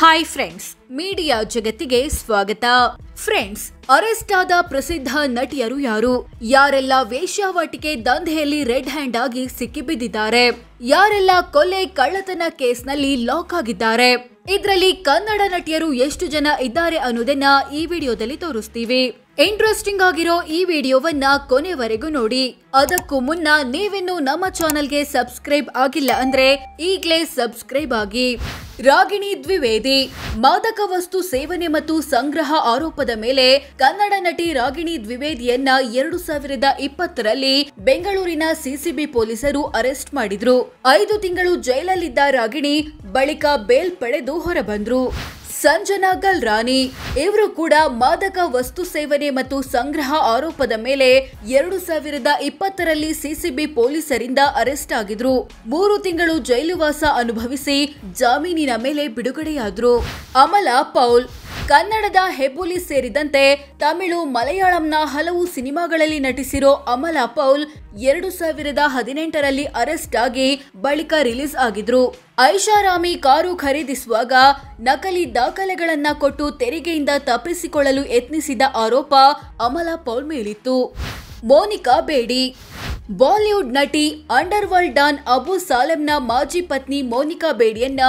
Hi friends, media ಜಗತ್ತಿಗೆ ಸ್ವಾಗತ. Friends, arrest ಆದ ಪ್ರಸಿದ್ಧ ನಟಿಯರು ಯಾರು? ಯಾರೆಲ್ಲ ವೇಶ್ಯಾವಾಟಿಕೆ ದಂಧೆಯಲ್ಲಿ ರೆಡ್ ಹ್ಯಾಂಡ್ ಆಗಿ ಸಿಕ್ಕಿಬಿದ್ದಿದ್ದಾರೆ? ಯಾರೆಲ್ಲ ಕೊಲೆ ಕಳ್ಳತನ ಕೇಸ್ನಲ್ಲಿ ಲಾಕ್ ಆಗಿದ್ದಾರೆ? ಇದರಲ್ಲಿ ಕನ್ನಡ ನಟಿಯರು ಎಷ್ಟು ಜನ ಇದ್ದಾರೆ ಅನ್ನೋದನ್ನ ಈ ವಿಡಿಯೋದಲ್ಲಿ ತೋರಿಸ್ತೀವಿ. ಇಂಟ್ರೆಸ್ಟಿಂಗ್ ಆಗಿರೋ ಈ ವಿಡಿಯೋವನ್ನ ಕೊನೆವರೆಗೂ ನೋಡಿ. ಅದಕ್ಕೂ ಮುನ್ನ ನೀವಿನ್ನು ನಮ್ಮ ಚಾನೆಲ್ಗೆ ಸಬ್ಸ್ಕ್ರೈಬ್ ಆಗಿಲ್ಲ ಅಂದ್ರೆ ಈಗಲೇ ಸಬ್ಸ್ಕ್ರೈಬ್ ಆಗಿ. ರಾಗಿಣಿ ದ್ವಿವೇದಿ ಮಾದಕ ವಸ್ತು ಸೇವನೆ ಮತ್ತು ಸಂಗ್ರಹ ಆರೋಪದ ಮೇಲೆ ಕನ್ನಡ ನಟಿ ರಾಗಿಣಿ ದ್ವಿವೇದಿಯನ್ನ 2020ರಲ್ಲಿ ಬೆಂಗಳೂರಿನ ಸಿಸಿಬಿ ಪೊಲೀಸರು ಅರೆಸ್ಟ್ ಮಾಡಿದ್ರು. 5 ತಿಂಗಳು ಜೈಲಲ್ಲಿದ್ದ ರಾಗಿಣಿ ಬಳಿಕ ಬೇಲ್ ಪಡೆದು ಹೊರಬಂದ್ರು. ಸಂಜನಾ ಗಲ್ರಾನಿ ಇವರು ಕೂಡ ಮಾದಕ ವಸ್ತು ಸೇವನೆ ಮತ್ತು ಸಂಗ್ರಹ ಆರೋಪದ ಮೇಲೆ 2020ರಲ್ಲಿ ಸಿಸಿಬಿ ಪೊಲೀಸರಿಂದ ಅರೆಸ್ಟ್ ಆಗಿದ್ರು. 3 ತಿಂಗಳು ಜೈಲುವಾಸ ಅನುಭವಿಸಿ ಜಾಮೀನಿನ ಮೇಲೆ ಬಿಡುಗಡೆಯಾದ್ರು. ಅಮಲಾ ಪೌಲ್ ಕನ್ನಡದ ಹೆಬ್ಬುಲಿ ಸೇರಿದಂತೆ ತಮಿಳು, ಮಲಯಾಳಂನ ಹಲವು ಸಿನಿಮಾಗಳಲ್ಲಿ ನಟಿಸಿರೋ ಅಮಲಾ ಪೌಲ್ 2018ರಲ್ಲಿ ಅರೆಸ್ಟ್ ಆಗಿ ಬಳಿಕ ರಿಲೀಸ್ ಆಗಿದ್ರು. ಐಷಾರಾಮಿ ಕಾರು ಖರೀದಿಸುವಾಗ ನಕಲಿ ದಾಖಲೆಗಳನ್ನ ಕೊಟ್ಟು ತೆರಿಗೆಯಿಂದ ತಪ್ಪಿಸಿಕೊಳ್ಳಲು ಯತ್ನಿಸಿದ ಆರೋಪ ಅಮಲಾ ಪೌಲ್ ಮೇಲಿತ್ತು. ಮೋನಿಕಾ ಬೇಡಿ ಬಾಲಿವುಡ್ ನಟಿ, ಅಂಡರ್ ವರ್ಲ್ಡ್ ಡಾನ್ ಅಬು ಸಾಲೆಂನ ಮಾಜಿ ಪತ್ನಿ ಮೋನಿಕಾ ಬೇಡಿಯನ್ನ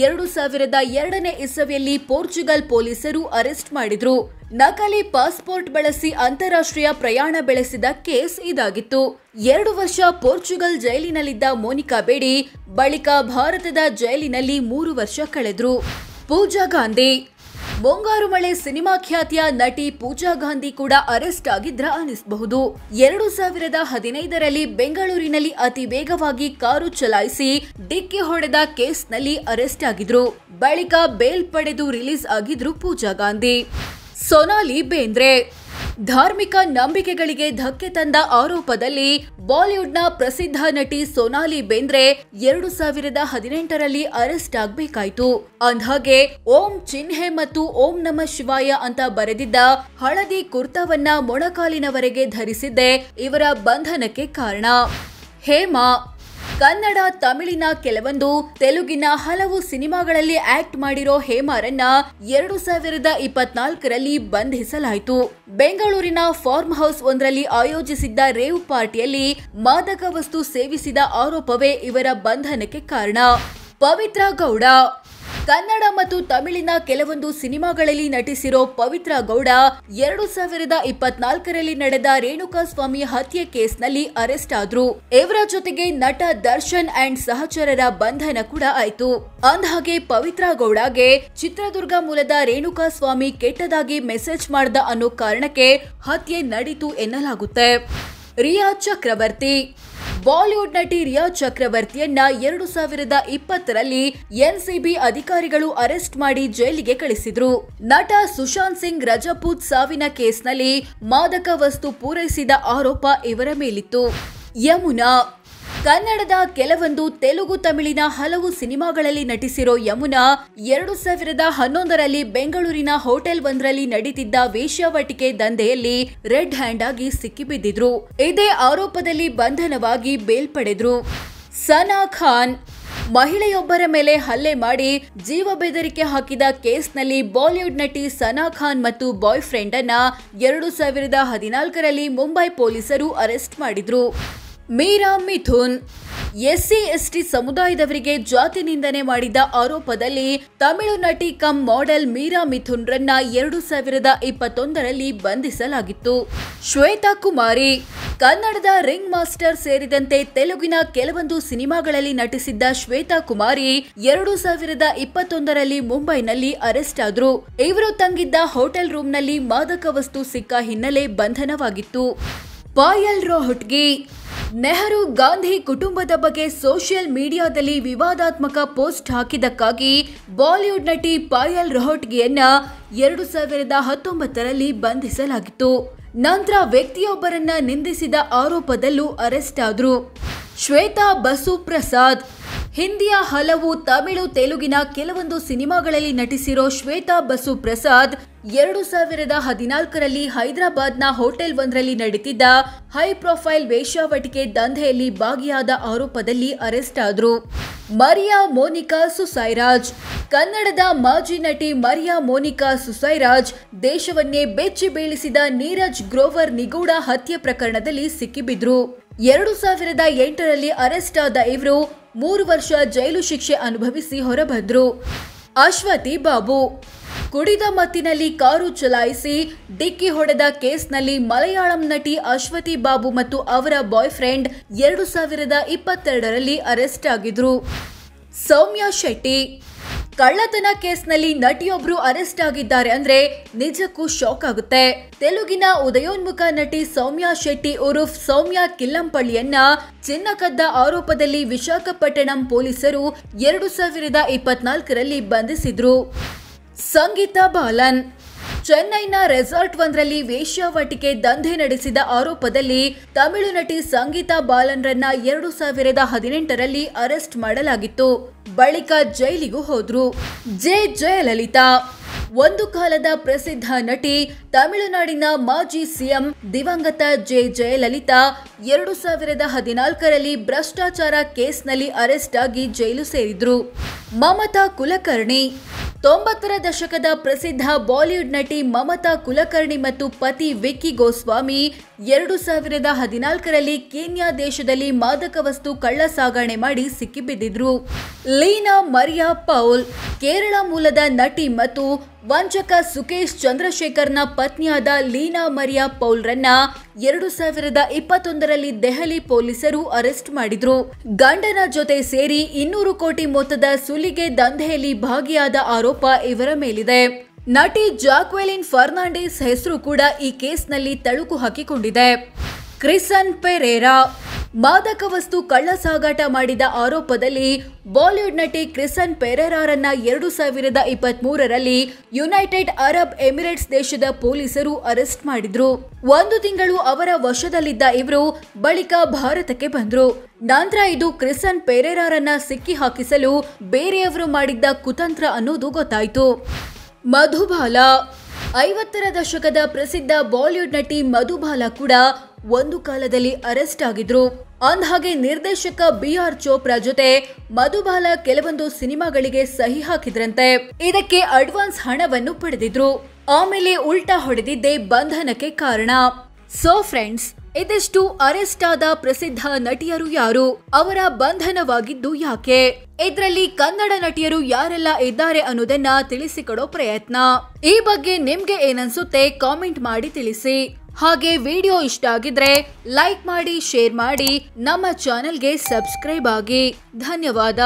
2002ನೇ ಇಸವಿಯಲ್ಲಿ ಪೋರ್ಚುಗಲ್ ಪೊಲೀಸರು ಅರೆಸ್ಟ್ ಮಾಡಿದ್ರು. ನಕಲಿ ಪಾಸ್ಪೋರ್ಟ್ ಬಳಸಿ ಅಂತಾರಾಷ್ಟ್ರೀಯ ಪ್ರಯಾಣ ಬೆಳೆಸಿದ ಕೇಸ್ ಇದಾಗಿತ್ತು. 2 ವರ್ಷ ಪೋರ್ಚುಗಲ್ ಜೈಲಿನಲ್ಲಿದ್ದ ಮೋನಿಕಾ ಬೇಡಿ ಬಳಿಕ ಭಾರತದ ಜೈಲಿನಲ್ಲಿ 3 ವರ್ಷ ಕಳೆದ್ರು. ಪೂಜಾ ಗಾಂಧಿ ಮುಂಗಾರು ಮಳೆ ಸಿನಿಮಾ ಖ್ಯಾತಿಯ ನಟಿ ಪೂಜಾ ಗಾಂಧಿ ಕೂಡ ಅರೆಸ್ಟ್ ಆಗಿದ್ರ ಅನಿಸಬಹುದು. 2015ರಲ್ಲಿ ಬೆಂಗಳೂರಿನಲ್ಲಿ ಅತಿ ವೇಗವಾಗಿ ಕಾರು ಚಲಾಯಿಸಿ ಡಿಕ್ಕಿ ಹೊಡೆದ ಕೇಸ್ನಲ್ಲಿ ಅರೆಸ್ಟ್ ಆಗಿದ್ರು. ಬಳಿಕ ಬೇಲ್ ಪಡೆದು ರಿಲೀಸ್ ಆಗಿದ್ರು ಪೂಜಾ ಗಾಂಧಿ. ಸೊನಾಲಿ ಬೇಂದ್ರೆ ಧಾರ್ಮಿಕ ನಂಬಿಕೆಗಳಿಗೆ ಧಕ್ಕೆ ತಂದ ಆರೋಪದಲ್ಲಿ ಬಾಲಿವುಡ್ನ ಪ್ರಸಿದ್ಧ ನಟಿ ಸೊನಾಲಿ ಬೇಂದ್ರೆ 2018ರಲ್ಲಿ ಅರೆಸ್ಟ್ ಆಗಬೇಕಾಯಿತು. ಅಂದ್ಹಾಗೆ ಓಂ ಚಿಹ್ನೆ ಮತ್ತು ಓಂ ನಮಃ ಶಿವಾಯ ಅಂತ ಬರೆದಿದ್ದ ಹಳದಿ ಕುರ್ತಾವನ್ನ ಮೊಣಕಾಲಿನವರೆಗೆ ಧರಿಸಿದ್ದೆ ಇವರ ಬಂಧನಕ್ಕೆ ಕಾರಣ. ಹೇಮಾ ಕನ್ನಡ, ತಮಿಳಿನ ಕೆಲವೊಂದು, ತೆಲುಗಿನ ಹಲವು ಸಿನಿಮಾಗಳಲ್ಲಿ ಆಕ್ಟ್ ಮಾಡಿರೋ ಹೇಮಾರನ್ನ 2024ರಲ್ಲಿ ಬಂಧಿಸಲಾಯಿತು. ಬೆಂಗಳೂರಿನ ಫಾರ್ಮ್ ಹೌಸ್ ಒಂದರಲ್ಲಿ ಆಯೋಜಿಸಿದ್ದ ರೇವ್ ಪಾರ್ಟಿಯಲ್ಲಿ ಮಾದಕ ವಸ್ತು ಸೇವಿಸಿದ ಆರೋಪವೇ ಇವರ ಬಂಧನಕ್ಕೆ ಕಾರಣ. ಪವಿತ್ರ ಗೌಡ ಕನ್ನಡ ಮತ್ತು ತಮಿಳಿನ ಕೆಲವೊಂದು ಸಿನಿಮಾಗಳಲ್ಲಿ ನಟಿಸಿರೋ ಪವಿತ್ರ ಗೌಡ 2024ರಲ್ಲಿ ನಡೆದ ರೇಣುಕಾಸ್ವಾಮಿ ಹತ್ಯೆ ಕೇಸ್ನಲ್ಲಿ ಅರೆಸ್ಟ್ ಆದ್ರು. ಇವರ ಜೊತೆಗೆ ನಟ ದರ್ಶನ್ ಅಂಡ್ ಸಹಚರರ ಬಂಧನ ಕೂಡ ಆಯ್ತು. ಅಂದ್ಹಾಗೆ ಪವಿತ್ರ ಗೌಡಗೆ ಚಿತ್ರದುರ್ಗ ಮೂಲದ ರೇಣುಕಾಸ್ವಾಮಿ ಕೆಟ್ಟದಾಗಿ ಮೆಸೇಜ್ ಮಾಡ್ದ ಅನ್ನೋ ಕಾರಣಕ್ಕೆ ಹತ್ಯೆ ನಡೀತು ಎನ್ನಲಾಗುತ್ತೆ. ರಿಯಾ ಚಕ್ರವರ್ತಿ ಬಾಲಿವುಡ್ ನಟಿ ರಿಯಾ ಚಕ್ರವರ್ತಿಯನ್ನ 2020ರಲ್ಲಿ ಎನ್ಸಿಬಿ ಅಧಿಕಾರಿಗಳು ಅರೆಸ್ಟ್ ಮಾಡಿ ಜೈಲಿಗೆ ಕಳಿಸಿದ್ರು. ನಟ ಸುಶಾಂತ್ ಸಿಂಗ್ ರಜಪೂತ್ ಸಾವಿನ ಕೇಸ್ನಲ್ಲಿ ಮಾದಕ ವಸ್ತು ಪೂರೈಸಿದ ಆರೋಪ ಇವರ ಮೇಲಿತ್ತು. ಯಮುನಾ ಕನ್ನಡದ ಕೆಲವೊಂದು, ತೆಲುಗು, ತಮಿಳಿನ ಹಲವು ಸಿನಿಮಾಗಳಲ್ಲಿ ನಟಿಸಿರೋ ಯಮುನಾ 2011ರಲ್ಲಿ ಬೆಂಗಳೂರಿನ ಹೋಟೆಲ್ ಒಂದರಲ್ಲಿ ನಡೀತಿದ್ದ ವೇಶ್ಯಾವಾಟಿಕೆ ದಂಧೆಯಲ್ಲಿ ರೆಡ್ ಹ್ಯಾಂಡ್ ಆಗಿ ಸಿಕ್ಕಿಬಿದ್ದಿದ್ರು. ಇದೇ ಆರೋಪದಲ್ಲಿ ಬಂಧನವಾಗಿ ಬೇಲ್ ಪಡೆದ್ರು. ಸನಾ ಖಾನ್ ಮಹಿಳೆಯೊಬ್ಬರ ಮೇಲೆ ಹಲ್ಲೆ ಮಾಡಿ ಜೀವ ಬೆದರಿಕೆ ಹಾಕಿದ ಕೇಸ್ನಲ್ಲಿ ಬಾಲಿವುಡ್ ನಟಿ ಸನಾ ಖಾನ್ ಮತ್ತು ಬಾಯ್ ಫ್ರೆಂಡ್ ಅನ್ನ 2014ರಲ್ಲಿ ಮುಂಬೈ ಪೊಲೀಸರು ಅರೆಸ್ಟ್ ಮಾಡಿದ್ರು. ಮೀರಾ ಮಿಥುನ್ SC/ST ಸಮುದಾಯದವರಿಗೆ ಜಾತಿ ನಿಂದನೆ ಮಾಡಿದ ಆರೋಪದಲ್ಲಿ ತಮಿಳು ನಟಿ ಕಮ್ ಮಾಡೆಲ್ ಮೀರಾ ಮಿಥುನ್ ರನ್ನ 2021ರಲ್ಲಿ ಬಂಧಿಸಲಾಗಿತ್ತು. ಶ್ವೇತಾ ಕುಮಾರಿ ಕನ್ನಡದ ರಿಂಗ್ ಮಾಸ್ಟರ್ ಸೇರಿದಂತೆ ತೆಲುಗಿನ ಕೆಲವೊಂದು ಸಿನಿಮಾಗಳಲ್ಲಿ ನಟಿಸಿದ್ದ ಶ್ವೇತಾ ಕುಮಾರಿ 2021ರಲ್ಲಿ ಮುಂಬೈನಲ್ಲಿ ಅರೆಸ್ಟ್ ಆದ್ರು. ಇವರು ತಂಗಿದ್ದ ಹೋಟೆಲ್ ರೂಮ್ನಲ್ಲಿ ಮಾದಕ ವಸ್ತು ಸಿಕ್ಕ ಹಿನ್ನೆಲೆ ಬಂಧನವಾಗಿತ್ತು. ಪಾಯಲ್ ರೋಹಟ್ಗಿ ನೆಹರು ಗಾಂಧಿ ಕುಟುಂಬದ ಬಗ್ಗೆ ಸೋಷಿಯಲ್ ಮೀಡಿಯಾದಲ್ಲಿ ವಿವಾದಾತ್ಮಕ ಪೋಸ್ಟ್ ಹಾಕಿದ್ದಕ್ಕಾಗಿ ಬಾಲಿವುಡ್ ನಟಿ ಪಾಯಲ್ ರೋಹಟ್ಗಿಯನ್ನ 2019ರಲ್ಲಿ ಬಂಧಿಸಲಾಗಿತ್ತು. ನಂತರ ವ್ಯಕ್ತಿಯೊಬ್ಬರನ್ನ ನಿಂದಿಸಿದ ಆರೋಪದಲ್ಲೂ ಅರೆಸ್ಟ್ ಆದ್ರು. ಶ್ವೇತಾ ಬಸು ಪ್ರಸಾದ್ ಹಿಂದಿಯ ಹಲವು ತಮಿಳು ತೆಲುಗಿನ ಕೆಲವೊಂದು ಸಿನಿಮಾಗಳಲ್ಲಿ ನಟಿಸಿರೋ ಶ್ವೇತಾ ಬಸು ಪ್ರಸಾದ್ 2014ರಲ್ಲಿ ಹೈದರಾಬಾದ್ನ ಹೋಟೆಲ್ ಒಂದರಲ್ಲಿ ನಡೀತಿದ್ದ ಹೈ ಪ್ರೊಫೈಲ್ ವೇಶ್ಯಾವಟಿಕೆ ದಂಧೆಯಲ್ಲಿ ಭಾಗಿಯಾದ ಆರೋಪದಲ್ಲಿ ಅರೆಸ್ಟ್ ಆದ್ರು. ಮರಿಯಾ ಮೋನಿಕಾ ಸುಸೈರಾಜ್. ಕನ್ನಡದ ಮಾಜಿ ನಟಿ ಮರಿಯಾ ಮೋನಿಕಾ ಸುಸೈರಾಜ್ ದೇಶವನ್ನೇ ಬೆಚ್ಚಿ ಬೀಳಿಸಿದ ನೀರಜ್ ಗ್ರೋವರ್ ನಿಗೂಢ ಹತ್ಯೆ ಪ್ರಕರಣದಲ್ಲಿ ಸಿಕ್ಕಿಬಿದ್ರು. 2008ರಲ್ಲಿ ಅರೆಸ್ಟ್ ಆದ ಇವರು 3 ವರ್ಷ ಜೈಲು ಶಿಕ್ಷೆ ಅನುಭವಿಸಿ ಹೊರಬಂದ್ರು. ಅಶ್ವತಿ ಬಾಬು. ಕುಡಿದ ಮತ್ತಿನಲ್ಲಿ ಕಾರು ಚಲಾಯಿಸಿ ಡಿಕ್ಕಿ ಹೊಡೆದ ಕೇಸ್ನಲ್ಲಿ ಮಲಯಾಳಂ ನಟಿ ಅಶ್ವತಿ ಬಾಬು ಮತ್ತು ಅವರ ಬಾಯ್ ಫ್ರೆಂಡ್ 2022ರಲ್ಲಿ ಅರೆಸ್ಟ್ ಆಗಿದ್ರು. ಸೌಮ್ಯ ಶೆಟ್ಟಿ. ಕಳ್ಳತನ ಕೇಸ್ನಲ್ಲಿ ನಟಿಯೊಬ್ರು ಅರೆಸ್ಟ್ ಆಗಿದ್ದಾರೆ ಅಂದ್ರೆ ನಿಜಕ್ಕೂ ಶಾಕ್ ಆಗುತ್ತೆ. ತೆಲುಗಿನ ಉದಯೋನ್ಮುಖ ನಟಿ ಸೌಮ್ಯ ಶೆಟ್ಟಿ ಉರುಫ್ ಸೌಮ್ಯ ಕಿಲ್ಲಂಪಳ್ಳಿಯನ್ನ ಚಿನ್ನ ಕದ್ದ ಆರೋಪದಲ್ಲಿ ವಿಶಾಖಪಟ್ಟಣಂ ಪೊಲೀಸರು 2024ರಲ್ಲಿ ಬಂಧಿಸಿದ್ರು. ಸಂಗೀತಾ ಬಾಲನ್. ಚೆನ್ನೈನ ರೆಸಾರ್ಟ್ ಒಂದರಲ್ಲಿ ವೇಶ್ಯಾವಟಿಕೆ ದಂಧೆ ನಡೆಸಿದ ಆರೋಪದಲ್ಲಿ ತಮಿಳು ನಟಿ ಸಂಗೀತಾ ಬಾಲನ್ರನ್ನ 2018ರಲ್ಲಿ ಅರೆಸ್ಟ್ ಮಾಡಲಾಗಿತ್ತು. ಬಳಿಕ ಜೈಲಿಗೂ ಹೋದ್ರು. ಜಯಲಲಿತಾ. ಒಂದು ಕಾಲದ ಪ್ರಸಿದ್ಧ ನಟಿ, ತಮಿಳುನಾಡಿನ ಮಾಜಿ ಸಿಎಂ ದಿವಂಗತ ಜಯಲಲಿತಾ 2014ರಲ್ಲಿ ಭ್ರಷ್ಟಾಚಾರ ಕೇಸ್ನಲ್ಲಿ ಅರೆಸ್ಟ್ ಆಗಿ ಜೈಲು ಸೇರಿದ್ರು. ಮಮತಾ ಕುಲಕರ್ಣಿ. 90ರ ದಶಕದ ಪ್ರಸಿದ್ಧ ಬಾಲಿವುಡ್ ನಟಿ ಮಮತಾ ಕುಲಕರ್ಣಿ ಮತ್ತು ಪತಿ ವಿಕ್ಕಿ ಗೋಸ್ವಾಮಿ 2014ರಲ್ಲಿ ಕೀನ್ಯಾ ದೇಶದಲ್ಲಿ ಮಾದಕ ವಸ್ತು ಕಳ್ಳ ಸಾಗಣೆ ಮಾಡಿ ಸಿಕ್ಕಿಬಿದ್ದಿದ್ರು. ಲೀನಾ ಮರಿಯಾ ಪೌಲ್. ಕೇರಳ ಮೂಲದ ನಟಿ ಮತ್ತು ವಂಚಕ ಸುಕೇಶ್ ಚಂದ್ರಶೇಖರ್ನ ಪತ್ನಿಯಾದ ಲೀನಾ ಮರಿಯಾ ಪೌಲ್ರನ್ನ 2021ರಲ್ಲಿ ದೆಹಲಿ ಪೊಲೀಸರು ಅರೆಸ್ಟ್ ಮಾಡಿದ್ರು. ಗಂಡನ ಜೊತೆ ಸೇರಿ 200 ಕೋಟಿ ಮೊತ್ತದ ಸುಲಿಗೆ ದಂಧೆಯಲ್ಲಿ ಭಾಗಿಯಾದ ಆರೋಪ ಇವರ ಮೇಲಿದೆ. ನಟಿ ಜಾಕ್ವೆಲಿನ್ ಫರ್ನಾಂಡಿಸ್ ಹೆಸರು ಕೂಡ ಈ ಕೇಸ್ನಲ್ಲಿ ತಳುಕು ಹಾಕಿಕೊಂಡಿದೆ. ಕ್ರಿಸನ್ ಪೆರೇರಾ. ಮಾದಕ ವಸ್ತು ಕಳ್ಳ ಸಾಗಾಟ ಮಾಡಿದ ಆರೋಪದಲ್ಲಿ ಬಾಲಿವುಡ್ ನಟಿ ಕ್ರಿಸನ್ ಪೆರೇರಾರನ್ನ 2023ರಲ್ಲಿ ಯುನೈಟೆಡ್ ಅರಬ್ ಎಮಿರೇಟ್ಸ್ ದೇಶದ ಪೊಲೀಸರು ಅರೆಸ್ಟ್ ಮಾಡಿದ್ರು. 1 ತಿಂಗಳು ಅವರ ವಶದಲ್ಲಿದ್ದ ಇವರು ಬಳಿಕ ಭಾರತಕ್ಕೆ ಬಂದ್ರು. ನಂತರ ಇದು ಕ್ರಿಸನ್ ಪೆರೇರಾರನ್ನ ಸಿಕ್ಕಿ ಹಾಕಿಸಲು ಬೇರೆಯವರು ಮಾಡಿದ್ದ ಕುತಂತ್ರ ಅನ್ನೋದು ಗೊತ್ತಾಯ್ತು. ಮಧುಬಾಲಾ. 50ರ ದಶಕದ ಪ್ರಸಿದ್ಧ ಬಾಲಿವುಡ್ ನಟಿ ಮಧುಬಾಲಾ ಕೂಡ ಒಂದು ಕಾಲದಲ್ಲಿ ಅರೆಸ್ಟ್ ಆಗಿದ್ರು. ಅಂದ್ಹಾಗೆ ನಿರ್ದೇಶಕ BR ಚೋಪ್ರಾ ಜೊತೆ ಮಧುಬಾಲಾ ಕೆಲವೊಂದು ಸಿನಿಮಾಗಳಿಗೆ ಸಹಿ ಹಾಕಿದ್ರಂತೆ. ಇದಕ್ಕೆ ಅಡ್ವಾನ್ಸ್ ಹಣವನ್ನು ಪಡೆದಿದ್ರು. ಆಮೇಲೆ ಉಲ್ಟಾ ಹೊಡೆದಿದ್ದೇ ಬಂಧನಕ್ಕೆ ಕಾರಣ. ಸೋ ಫ್ರೆಂಡ್ಸ್, ಇದಿಷ್ಟು ಅರೆಸ್ಟ್ ಆದ ಪ್ರಸಿದ್ಧ ನಟಿಯರು ಯಾರು, ಅವರ ಬಂಧನವಾಗಿದ್ದು ಯಾಕೆ, ಇದರಲ್ಲಿ ಕನ್ನಡ ನಟಿಯರು ಯಾರೆಲ್ಲ ಇದ್ದಾರೆ ಅನ್ನೋದನ್ನ ತಿಳಿಸಿಕೊಡೋ ಪ್ರಯತ್ನ. ಈ ಬಗ್ಗೆ ನಿಮ್ಗೆ ಏನನ್ಸುತ್ತೆ ಕಾಮೆಂಟ್ ಮಾಡಿ ತಿಳಿಸಿ. ಹಾಗೆ ವಿಡಿಯೋ ಇಷ್ಟ ಆಗಿದ್ರೆ ಲೈಕ್ ಮಾಡಿ, ಶೇರ್ ಮಾಡಿ, ನಮ್ಮ ಚಾನೆಲ್ಗೆ ಸಬ್ಸ್ಕ್ರೈಬ್ ಆಗಿ. ಧನ್ಯವಾದ.